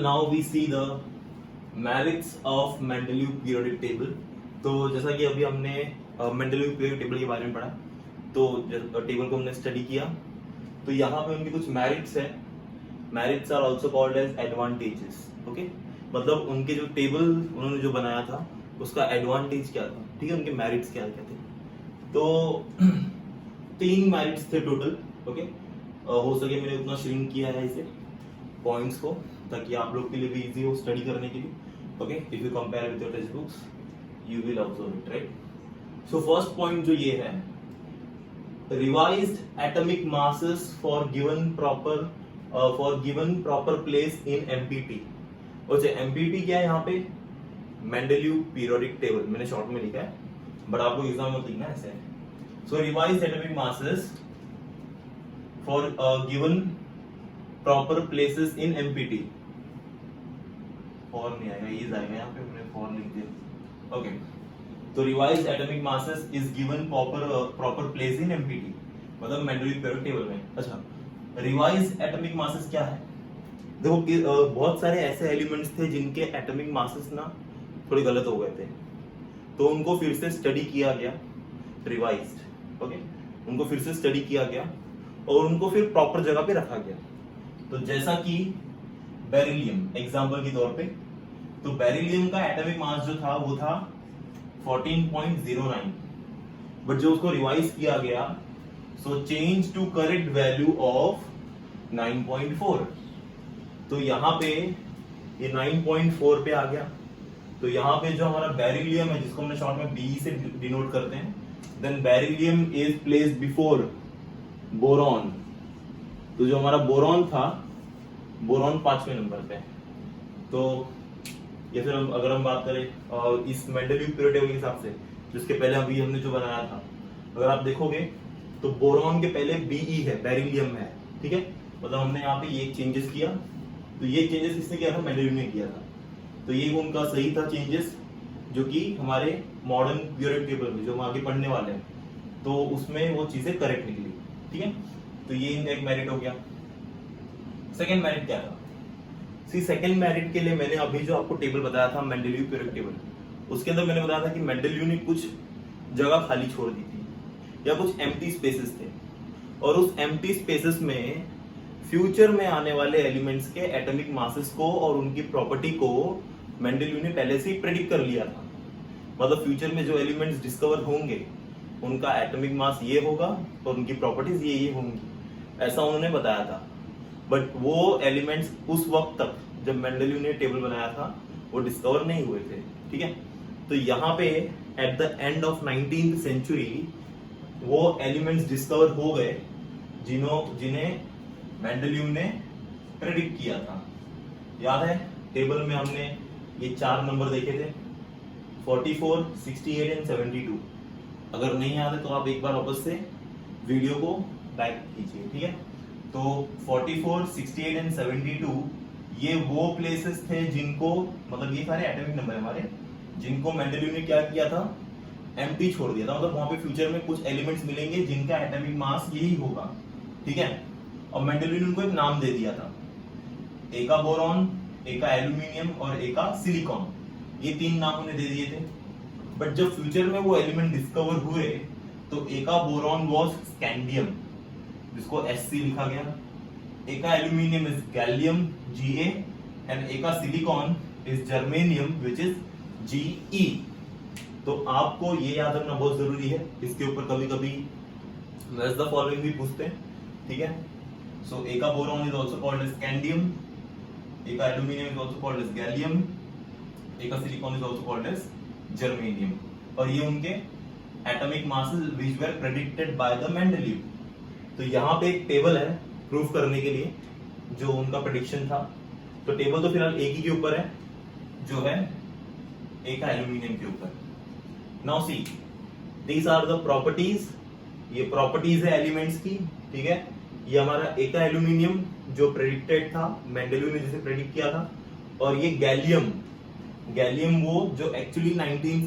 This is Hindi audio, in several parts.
now we see the merits of Mendeleev periodic table. तो जैसा कि अभी हमने Mendeleev periodic table के बारे में पढ़ा, तो टेबल को हमने स्टडी किया, तो यहाँ पे उनके कुछ मेरिट्स है. Merits are also called as advantages. Okay, मतलब उनके जो टेबल उन्होंने जो बनाया था उसका एडवांटेज क्या था, ठीक है, उनके मेरिट्स क्या क्या थे. तो 3 मेरिट्स थे टोटल. ओके, हो सके मैंने उतना श्रिंक किया है इसे पॉइंट्स को, ताकि आप लोग के लिए भी इजी हो स्टडी करने के लिए. Okay, if you compare with your text books you will observe it, right. So first point जो ये है, revised atomic masses for given proper place in empty. और जो एमपीटी क्या है यहाँ पे, मेंडेलीव पीरियोडिक टेबल, मैंने शॉर्ट में लिखा है, बट आपको एग्जाम में लिखना है ऐसे. So revised atomic masses for given proper places in MPT. for नहीं आएगा, इज आएगा यहाँ पे, मैंने for लिख दिया. ओके, तो revised atomic masses is given proper place in MPT, मतलब मेंडेलीव पीरियोडिक टेबल में. अच्छा, रिवाइज्ड एटॉमिक मासेस क्या है? देखो बहुत सारे ऐसे एलिमेंट्स थे जिनके एटॉमिक मासेस ना थोड़े गलत हो गए थे, तो उनको फिर से स्टडी किया गया, रिवाइज्ड. ओके, उनको फिर से स्टडी किया गया और उनको फिर प्रॉपर जगह पे रखा गया. तो जैसा कि बेरिलियम एग्जांपल के तौर पे, तो बेरिलियम का एटॉमिक मास जो था वो था 14.09, बट जो उसको रिवाइज किया गया, so change to correct value of 9.4. तो यहाँ पे ये 9.4 पे आ गया. तो यहाँ पे जो हमारा बेरिलियम है, जिसको हमने शॉर्ट में बी से डिनोट करते हैं, then beryllium is placed before boron. तो जो हमारा बोरॉन था, बोरॉन 5वें नंबर पे. तो या फिर अगर हम बात करें इस मेंडेलीव पीरियोडिक टेबल के हिसाब से, जिसके पहले अभी हमने जो बनाया था, अगर आप देखोगे तो बोरॉन के पहले बीई है, बेरिलियम है, ठीक है. मतलब हमने यहाँ पे ये चेंजेस किया, तो ये चेंजेस किसने किया था? मेंडेलीव ने किया था. तो ये उनका सही था चेंजेस, जो कि हमारे मॉडर्न पीरियोडिक टेबल में जो हम आगे पढ़ने वाले हैं, तो उसमें वो चीजें करेक्ट निकली, ठीक है. तो ये इनका एक मेरिट हो गया. सेकंड मेरिट क्या था? सी, सेकंड मेरिट के लिए मैंने अभी जो आपको टेबल बताया था मेंडेलीव पीरियोडिक टेबल, उसके अंदर मैंने बताया था कि मेंडेलीव ने कुछ जगह खाली छोड़ दी थी, या कुछ एम्प्टी स्पेसेस थे, और उस एम्प्टी स्पेसेस में फ्यूचर में आने वाले एलिमेंट्स के एटॉमिक मासेस को और उनकी प्रॉपर्टी को मेंडेलीव ने पहले से ही प्रेडिक्ट कर लिया था. मतलब फ्यूचर में जो एलिमेंट्स डिस्कवर होंगे उनका एटॉमिक मास ये होगा और उनकी प्रॉपर्टीज ये होंगी, ऐसा उन्होंने बताया था. बट वो एलिमेंट्स उस वक्त तक जब मेंडेलीव ने टेबल बनाया था वो डिस्कवर नहीं हुए थे, ठीक है. तो यहाँ पे at the end of 19th century वो एलिमेंट्स डिस्कवर हो गए जिन्हें मेंडेलीव ने प्रेडिक्ट किया था. याद है टेबल में हमने ये 4 नंबर देखे थे, 44, 68 एंड 72. अगर नहीं याद है तो आप एक बार वापस से वीडियो को बैक कीजिए, ठीक है. तो 44, 68 एंड 72 ये वो प्लेसेस थे जिनको, मतलब ये सारे एटॉमिक नंबर हमारे, जिनको मेंडेलीव ने क्या किया था? एम्प्टी छोड़ दिया था. मतलब वहां पे फ्यूचर में कुछ एलिमेंट्स मिलेंगे जिनका एटॉमिक मास यही होगा, ठीक है. और मेंडेलीव ने उनको एक नाम दे दिया था, एक का बोरॉन, एक का एल्यूमिनियम और एक का सिलिकॉन. ये 3 नाम उन्हें दे दिए थे. बट जब फ्यूचर में वो एलिमेंट डिस्कवर हुए, तो एक का बोरॉन वाज स्कैंडियम, जिसको Sc लिखा गया. एक का aluminium is gallium, Ga, and एक का silicon is germanium, which is Ge. तो आपको ये याद रखना बहुत जरूरी है. इसके ऊपर कभी कभी मैच द फॉलोइंग भी पूछते हैं, ठीक है. सो एक का boron is also called as scandium, एक का aluminium is also called as gallium, एक का silicon is also called as germanium. और ये उनके atomic masses which were predicted by the Mendeleev. तो यहाँ पे एक टेबल है प्रूफ करने के लिए जो उनका प्रेडिक्शन था. तो टेबल तो फिलहाल एक ही के ऊपर है, जो है एक का एल्यूमिनियम के ऊपर. Now see, these are the properties. ये प्रॉपर्टीज है एलिमेंट्स की, ठीक है. ये हमारा एक का एल्यूमिनियम जो प्रेडिक्टेड था, मेंडेलीव ने जिसे प्रेडिक्ट किया था. और ये गैलियम वो जो एक्चुअली 19th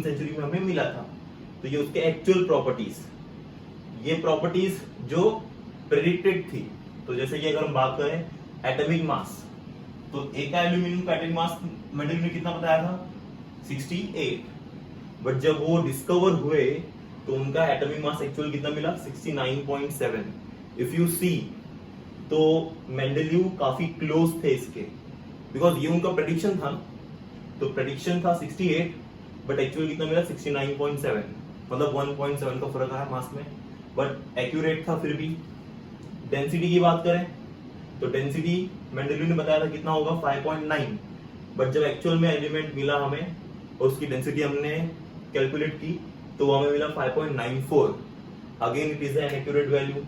सेंचुरी में हमें मिला था. तो ये उसके एक्चुअल प्रॉपर्टीज, ये प्रॉपर्टीज जो प्रेडिक्टेड थी. तो जैसे कि अगर हम बात करें एटॉमिक मास, तो एक का एल्यूमिनियम का एटॉमिक मास मेंडेलियव ने कितना बताया था 68, बट जब वो डिस्कवर हुए तो उनका एटॉमिक मास एक्चुअल कितना मिला 69.7। इफ यू सी तो मेंडेलियव काफी क्लोज थे इसके, बिकॉज ये उनका प्रेडिक्शन था, तो प्रेडिक्शन था 68 बट एक्चुअल कितना मिला 69.7, मतलब 1.7 का फर्क आया मास में, बट एक्यूरेट था फिर भी। डेंसिटी की बात करें तो डेंसिटी मेंडेलियव ने बताया था कितना होगा 5.9, बट जब एक्चुअल में एलिमेंट मिला हमें और उसकी डेंसिटी हमने कैलकुलेट की तो वो हमें मिला 5.94। Again it is an accurate value.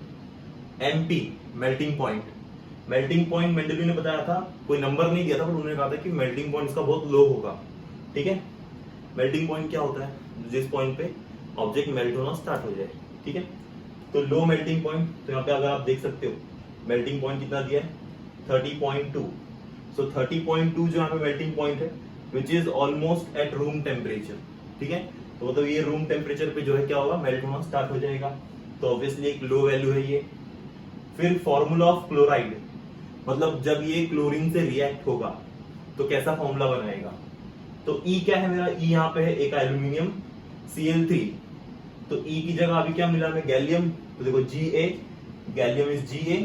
MP melting point, melting point Mendeleev ने बताया था, कोई नंबर नहीं दिया था, पर उन्होंने कहा था कि मेल्टिंग पॉइंट इसका बहुत लो होगा। ठीक है, मेल्टिंग पॉइंट क्या होता है, जिस पॉइंट पे ऑब्जेक्ट मेल्ट होना स्टार्ट हो जाए। ठीक है, तो लो मेल्टिंग पॉइंट, तो यहाँ पे अगर आप देख सकते हो मेल्टिंग पॉइंट कितना दिया है 30.2। सो 30.2 जो यहाँ पे मेल्टिंग पॉइंट है which is almost at room temperature. ठीक है, तो मतलब ये रूम टेम्परेचर पे जो है क्या होगा, मेल्ट होना स्टार्ट हो जाएगा, तो ऑब्वियसली एक लो वैल्यू है ये। फिर फॉर्मूला ऑफ क्लोराइड, मतलब जब ये क्लोरीन से रिएक्ट होगा तो कैसा फॉर्मूला बनाएगा, तो ई क्या है मेरा, ई यहाँ पे है एक एल्यूमिनियम Cl3, तो ई की जगह अभी क्या मिला हमें गैलियम, तो देखो Ga, गैलियम इज Ga,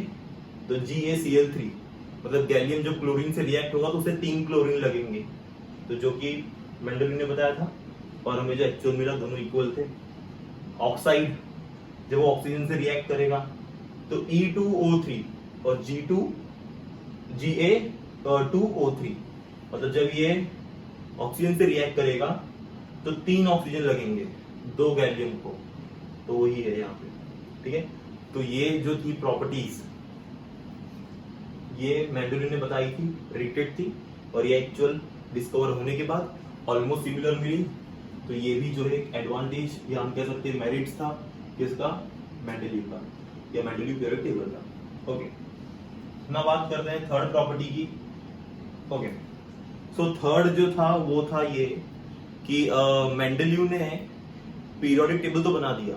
तो GaCl3, मतलब गैलियम जब क्लोरीन से रिएक्ट होगा तो उसे 3 क्लोरीन लगेंगे, तो जो कि मेंडेलियव ने बताया था, और हमें जो एक्चुअल मिला दोनों इक्वल थे। ऑक्साइड जब वो ऑक्सीजन से रिएक्ट करेगा तो E2O3 और Ga2O3, मतलब जब ये ऑक्सीजन से रिएक्ट करेगा तो 3 ऑक्सीजन लगेंगे 2 गैलियम को, तो वही है यहाँ पे। ठीक है, तो ये जो थी प्रॉपर्टीज ये मेंडेलियव ने बताई थी, प्रेडिक्टेड थी, और ये एक्चुअल डिस्कवर होने के बाद ऑलमोस्ट सिमिलर मिली, तो ये भी जो है एक एडवांटेज या हम कह सकते हैं मेरिट्स था किसका, मेंडेलियव का या मेंडेलियव पीरियड टेबल का। ओके, ना बात करते हैं थर्ड प्रॉपर्टी की। ओके, सो थर्ड जो था वो था ये कि मेंडेलियव ने पीरियोडिक टेबल तो बना दिया,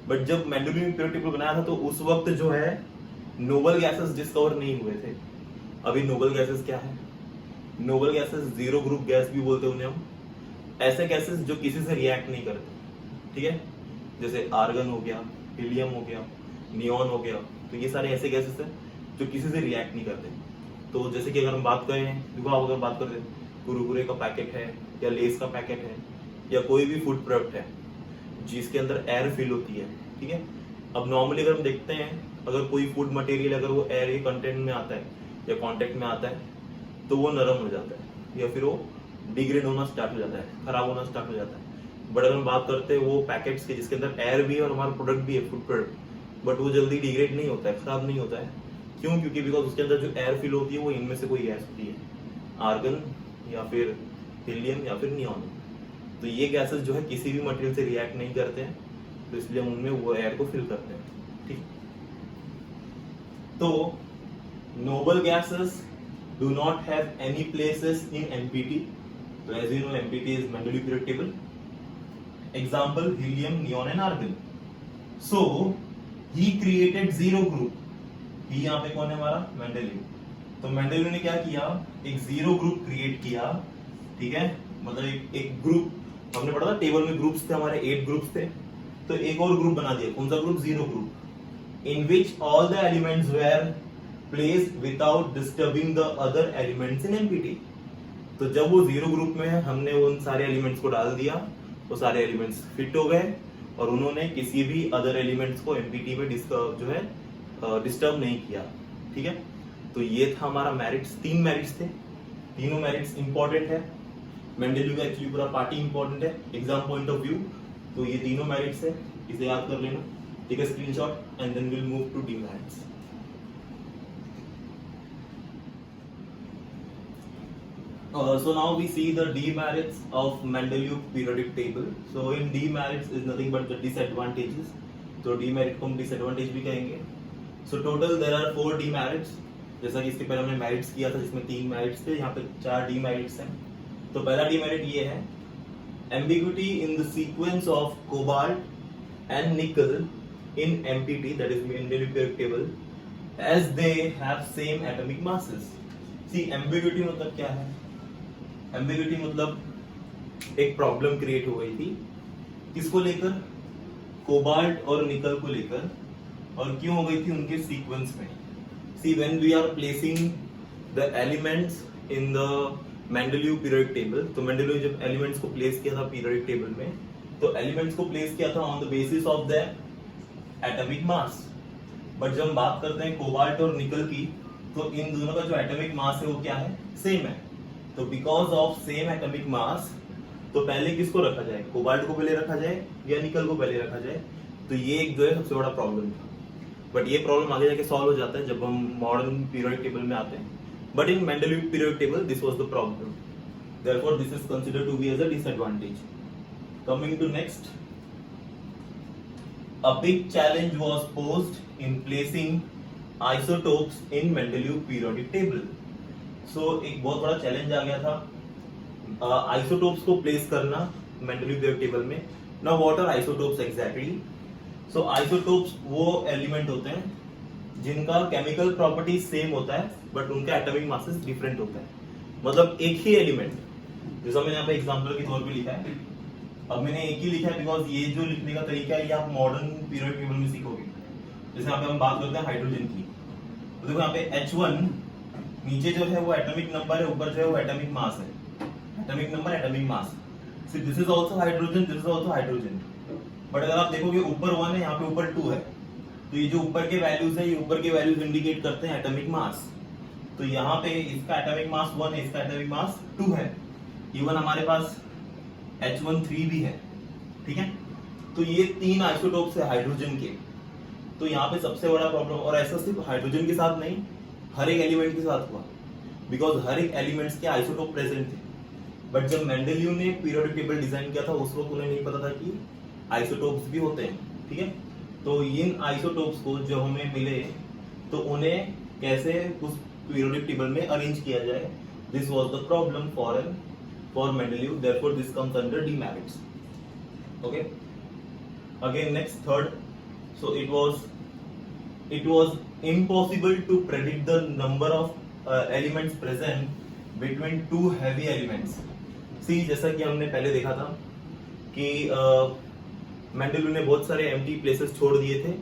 बट जब मेंडेलियव ने पीरियोडिक टेबल बनाया था तो उस वक्त जो है नोबल गैसेस डिस्कवर नहीं हुए थे। अभी नोबल गैसेस क्या है, noble gases zero group gas भी बोलते हैं उन्हें हम, ऐसे गैसेस जो किसी से रिएक्ट नहीं करते। ठीक है, जैसे आर्गन हो गया, हीलियम हो गया, नियॉन हो गया, तो ये सारे ऐसे गैसेस हैं जो किसी से रिएक्ट नहीं करते। तो जैसे कि अगर हम बात करें, देखो आप अगर बात करते हैं कुरकुरे का पैकेट है या लेस का पैकेट है या कोई भी फूड प्रोडक्ट है जिसके अंदर एयर फिल होती है। ठीक है, अब नॉर्मली अगर हम देखते हैं अगर कोई फूड मटेरियल अगर वो एयर के कंटेंट में आता है या कांटेक्ट में आता है तो वो नरम हो जाता है या फिर वो डिग्रेड होना स्टार्ट हो जाता है, खराब होना स्टार्ट हो जाता है। बट अगर हम बात करते हैं वो पैकेट्स के जिसके अंदर एयर भी है और हमारा प्रोडक्ट भी है फूड प्रोडक्ट, बट वो जल्दी डिग्रेड नहीं होता है, खराब नहीं होता है। क्यों? क्योंकि बिकॉज उसके अंदर जो एयर फिल होती है वो इनमें से कोई गैस होती है, आर्गन या फिर हीलियम या फिर नियॉन। तो ये गैसेस जो है किसी भी मटेरियल से रिएक्ट नहीं करते हैं, तो इसलिए हम उनमें वो एयर को फिल करते हैं। ठीक, तो noble gases do not have any places in MPT. तो as you know MPT is Mendeleev period table. Example helium, neon and argon. So he created zero group. ही यहाँ पे कौन है हमारा, मेंडेलियव। तो मेंडेलियव ने क्या किया, एक जीरो ग्रुप क्रिएट किया। ठीक है, मतलब एक ग्रुप, हमने पढ़ा था टेबल में ग्रुप्स थे हमारे, 8 ग्रुप्स थे, तो एक और ग्रुप बना दिया। कौन सा group, zero group, in which all the elements were placed without disturbing the other elements in MPT. तो जब वो जीरो ग्रुप में हमने उन सारे एलिमेंट्स को डाल दिया, वो सारे एलिमेंट्स फिट हो गए और उन्होंने किसी भी अदर एलिमेंट्स को एमपीटी में जो है डिस्टर्ब नहीं किया। ठीक है, तो ये था हमारा मेरिट्स, 3 मेरिट्स थे, तीनों मेरिट्स इंपॉर्टेंट है। मेंडेलियव का एक्चुअली पूरा पार्टी इंपॉर्टेंट है एग्जाम पॉइंट ऑफ व्यू, तो ये तीनों मेरिट्स है, इसे याद कर लेना। Take a screenshot and then will move to demerits. So now we see the demerits of Mendeleev periodic table. So in demerits is nothing but the disadvantages. तो demerit को हम disadvantage भी कहेंगे। So total there are 4 demerits. जैसा कि इसके पहले हमने merits किया था जिसमें 3 merits थे, यहाँ पे 4 demerits हैं। तो पहला demerit ये है ambiguity in the sequence of cobalt and nickel in MPT, that is Mendeleev periodic table, as they have same atomic masses. See ambiguity मतलब क्या है? एम्बिग्यूटी मतलब एक प्रॉब्लम क्रिएट हो गई थी, किसको लेकर? कोबाल्ट और निकल को लेकर। और क्यों हो गई थी? उनके सीक्वेंस में। See when we are placing the elements in the Mendeleev periodic table, तो मेंडलीव जब एलिमेंट्स को प्लेस किया था पीरियोडिक टेबल में, तो एलिमेंट्स को प्लेस किया था on the basis of the atomic mass. But जब हम बात करते हैं कोबाल्ट और निकल की, तो इन दोनों का जो एटॉमिक मास है वो क्या है? सेम है। तो because of same atomic mass, तो पहले किसको रखा जाए? कोबाल्ट को पहले रखा जाए या निकल को पहले रखा जाए? तो ये एक जो है सबसे बड़ा प्रॉब्लम था। बट ये प्रॉब्लम आगे जाके सॉल्व हो जाता है जब हम मॉडर्न पीरियोडिक टेबल में आते हैं। But in Mendeleev periodic table this was the problem, therefore this is considered to be as a disadvantage. Coming to next, a big challenge was posed in placing isotopes in Mendeleev periodic table. So एक बहुत बड़ा चैलेंज आ गया था आइसोटोप्स को प्लेस करना मेंडलीव पीरियोडिक टेबल में। Now what are isotopes exactly? So isotopes वो एलिमेंट होते हैं जिनका केमिकल प्रॉपर्टी सेम होता है बट उनका एटॉमिक मासेस डिफरेंट होता है। मतलब एक ही एलिमेंट, जैसा मैंने यहाँ पे एग्जांपल के तौर पे लिखा है, अब मैंने एक ही लिखा है बिकॉज ये जो लिखने का तरीका है ये आप मॉडर्न पीरियोडिक टेबल में सीखोगे। जैसे यहाँ पे हम बात करते हैं हाइड्रोजन की, तो देखो यहाँ पे H1 नीचे जो है वो एटॉमिक नंबर है, ऊपर जो है वो एटॉमिक मास है। Atomic number, atomic mass. So this is also hydrogen, this is also hydrogen. But अगर आप देखोगे ऊपर 1 है, यहाँ पे ऊपर 2 है, तो ये जो ऊपर के वैल्यूज है, ये ऊपर के वैल्यूज इंडिकेट करते हैं एटॉमिक मास। तो यहाँ पे इसका एटॉमिक मास 1 है, इसका एटॉमिक मास 2 है। इवन हमारे पास H13 भी है, ठीक है। तो ये 3 आइसोटोप्स है हाइड्रोजन के। तो यहाँ पे सबसे बड़ा प्रॉब्लम, और ऐसा सिर्फ हाइड्रोजन के साथ नहीं, हर एक एलिमेंट के साथ हुआ, बिकॉज हर एक एलिमेंट्स के आइसोटोप प्रेजेंट थे। बट जब मेंडलीव ने पीरियोडिक टेबल डिजाइन किया था उस वक्त उन्हें नहीं पता था कि आइसोटोप्स भी होते हैं, ठीक है। तो इन आइसोटोप्स को जो हमें मिले, तो उन्हें कैसे उस पीरियोडिक टेबल में अरेंज किया जाए, this was the problem for Mendeleev, therefore this comes under demerits. Okay, again next third, so it was impossible to predict the number of elements present between two heavy elements. See, जैसा कि हमने पहले देखा था कि मेंडलीव ने बहुत सारे एम्प्टी प्लेसेस छोड़ दिए थे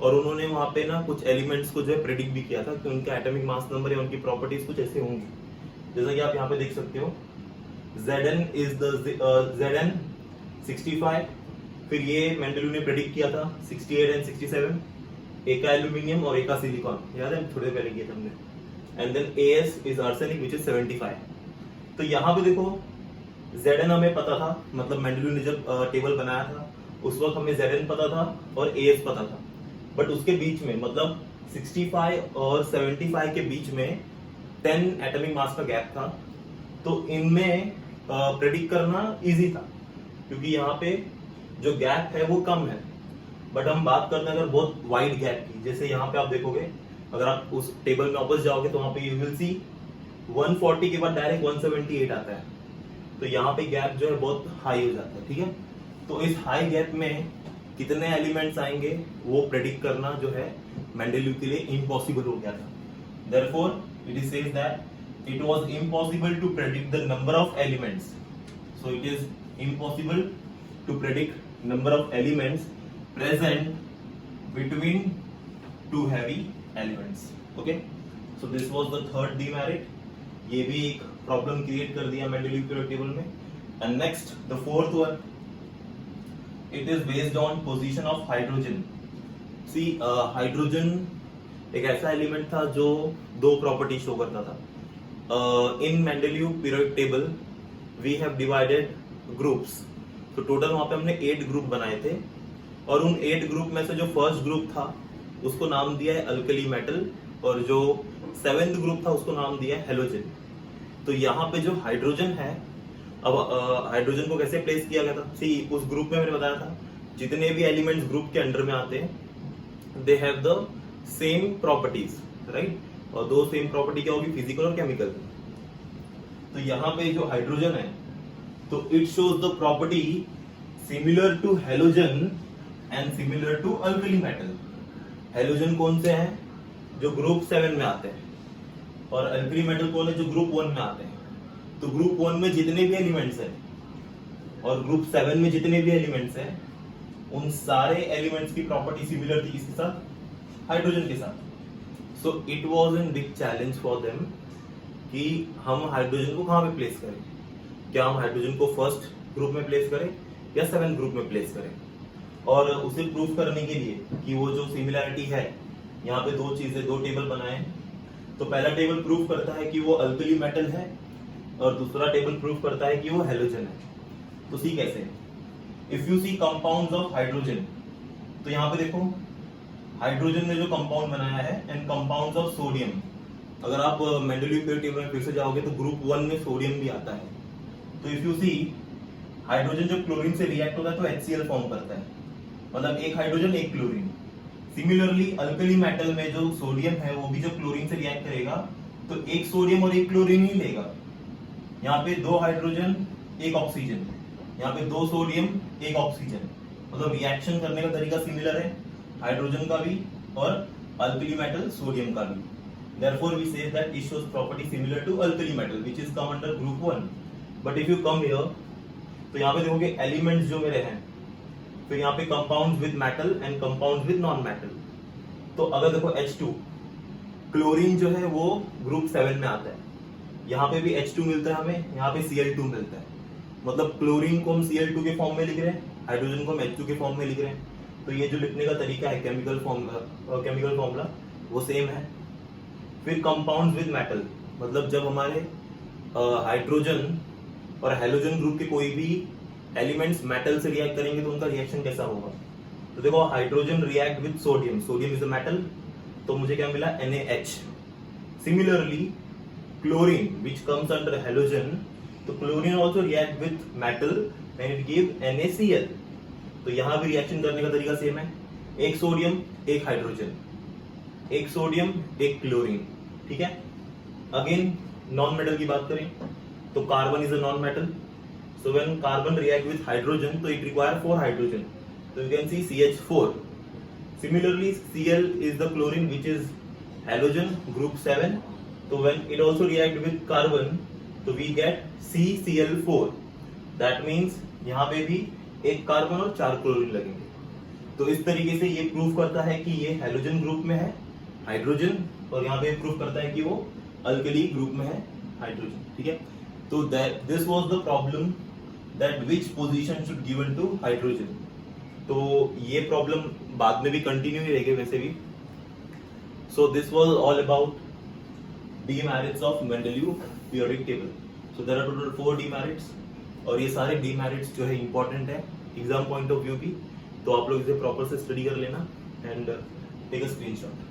और उन्होंने वहां पे ना कुछ एलिमेंट्स को जो है प्रेडिक्ट भी किया था कि उनका एटॉमिक मास नंबर या उनकी प्रॉपर्टीज कुछ ऐसे होंगी। जैसा कि आप यहाँ पे देख सकते हो, Zn is the Zn 65, फिर ये मेंडलीव ने प्रेडिक्ट किया था 68 एंड 67, एक का एल्यूमिनियम और एक का सिलिकॉन, याद है थोड़े पहले किया था हमने। And then As is arsenic which is 75। तो यहाँ पे देखो Zn हमें पता था, मतलब मेंडलीव ने जब टेबल बनाया था उस वक्त हमें Zn पता था और As पता था, बट उसके बीच में मतलब 65 और 75 के बीच में 10 एटॉमिक मास का गैप था। तो इनमें प्रेडिक्ट करना इजी था क्योंकि यहाँ पे जो गैप है वो कम है। बट हम बात करते हैं अगर बहुत वाइड गैप की, जैसे यहाँ पे आप देखोगे, अगर आप उस टेबल में वापस जाओगे तो वहां पे यू विल सी 140 के बाद डायरेक्ट 178 आता है, तो यहाँ पे गैप जो है बहुत हाई हो जाता है, ठीक है। तो इस हाई गैप में कितने एलिमेंट्स आएंगे वो प्रेडिक्ट करना जो है मेंडलीव के लिए इम्पॉसिबल हो गया था। Therefore it is said that it was impossible to predict the number of elements. So it is impossible to predict number of elements present between two heavy elements. Okay, so this was the third demerit. ये भी एक प्रॉब्लम क्रिएट कर दिया मेंडलीव पीरियोडिक टेबल में। And next the fourth one, it is based on position of hydrogen. See hydrogen एक ऐसा एलिमेंट था जो दो प्रॉपर्टी शो करता था। In Mendeleev periodic table we have divided groups, तो टोटल वहां पे हमने 8 ग्रुप बनाए थे और उन 8 ग्रुप में से जो फर्स्ट ग्रुप था उसको नाम दिया है अल्कली मेटल और जो 7th ग्रुप था उसको नाम दिया है हेलोजन। तो यहाँ पे जो हाइड्रोजन है, अब हाइड्रोजन को कैसे प्लेस किया गया था, सी उस ग्रुप में मैंने बताया था जितने भी एलिमेंट्स ग्रुप के अंडर में आते हैं they have the same properties, right. और दो सेम प्रॉपर्टी क्या होगी, फिजिकल और केमिकल। तो यहाँ पे जो हाइड्रोजन है तो it shows the property similar to halogen and similar to alkali metal. Halogen कौन से हैं, जो ग्रुप 7 में आते हैं, और अल्कली मेटल कौन है? जो ग्रुप 1 में आते हैं। तो ग्रुप 1 में जितने भी एलिमेंट्स हैं और ग्रुप 7 में जितने भी एलिमेंट्स हैं, उन सारे एलिमेंट्स की प्रॉपर्टी सिमिलर थी किसके साथ? हाइड्रोजन के साथ। So it was an big challenge for them कि हम हाइड्रोजन को कहां पे प्लेस करें। क्या हम हाइड्रोजन को फर्स्ट ग्रुप में प्लेस करें या 7th ग्रुप में प्लेस करें? और उसे प्रूव करने के लिए कि वो जो सिमिलैरिटी है, यहाँ पे दो टेबल बनाए हैं। तो पहला टेबल प्रूव करता है कि वो अल्कली मेटल है और दूसरा टेबल प्रूव करता है कि वो हेलोजन है। तो सी कैसे? If you see compounds of hydrogen, तो यहाँ पे देखो हाइड्रोजन ने जो कंपाउंड बनाया है, एंड कंपाउंड्स ऑफ सोडियम। अगर आप मेंडलीव पीरियड टेबल में फिर से जाओगे तो ग्रुप 1 में सोडियम भी आता है। तो इफ यू सी हाइड्रोजन जब क्लोरीन से रिएक्ट होता है तो HCl फॉर्म करता है, मतलब एक हाइड्रोजन एक क्लोरीन। सिमिलरली अल्कली मेटल में जो सोडियम है वो भी जब क्लोरीन से रिएक्ट करेगा तो एक सोडियम और एक क्लोरीन ही लेगा। यहाँ पे 2 हाइड्रोजन एक ऑक्सीजन, यहाँ पे 2 सोडियम एक ऑक्सीजन, मतलब रिएक्शन करने का तरीका सिमिलर है हाइड्रोजन का भी और अल्कली मेटल सोडियम का भी। Therefore we say that it shows property similar to alkali metal which is come under group 1. But if you come here, तो यहाँ पे देखोगे एलिमेंट्स जो मेरे हैं, फिर यहाँ पे compounds with metal and compounds with non metal. तो अगर देखो H2, क्लोरीन जो है वो ग्रुप 7 में आता है, यहाँ पे भी H2 मिलता है हमें, यहाँ पे Cl2 मिलता है। मतलब क्लोरीन को हम Cl2 के फॉर्म में लिख रहे हैं, हाइड्रोजन को हम H2 के फॉर्म में लिख रहे हैं। तो ये जो लिखने का तरीका है केमिकल फॉर्मूला वो सेम है। फिर कंपाउंड्स विद मेटल, मतलब जब हमारे हाइड्रोजन और हेलोजन ग्रुप के कोई भी एलिमेंट्स मेटल से रिएक्ट करेंगे तो उनका रिएक्शन कैसा होगा। तो देखो hydrogen react with sodium, sodium is a metal, तो मुझे क्या मिला? NaH। Similarly chlorine which comes under halogen, तो chlorine also react with metal and it give NaCl। तो यहां भी रिएक्शन करने का तरीका सेम है, एक सोडियम एक हाइड्रोजन, एक सोडियम एक क्लोरीन, ठीक है। अगेन नॉन मेटल की बात करें तो carbon is a non metal, so when carbon react with hydrogen तो it require 4 hydrogen, so you can see CH4. Similarly Cl is the chlorine which is halogen group 7, so when it also react with carbon so we get CCl4. that means यहाँ पे भी एक कार्बन और 4 क्लोरीन लगेंगे। तो इस तरीके से ये प्रूफ करता है कि ये हेलोजन ग्रुप में है हाइड्रोजन, और यहाँ पे प्रूफ करता है कि वो अल्कली ग्रुप में है हाइड्रोजन, ठीक है। तो this was the problem that which position should given to hydrogen. तो ये प्रॉब्लम बाद में भी कंटिन्यू ही रहेगी वैसे भी। So this was all about demerits of Mendeleev periodic table. So there are total 4 demerits, और ये सारे डीमेरिट्स जो है इंपॉर्टेंट है एग्जाम पॉइंट ऑफ व्यू भी। तो आप लोग इसे प्रॉपर से स्टडी कर लेना एंड टेक अ स्क्रीनशॉट।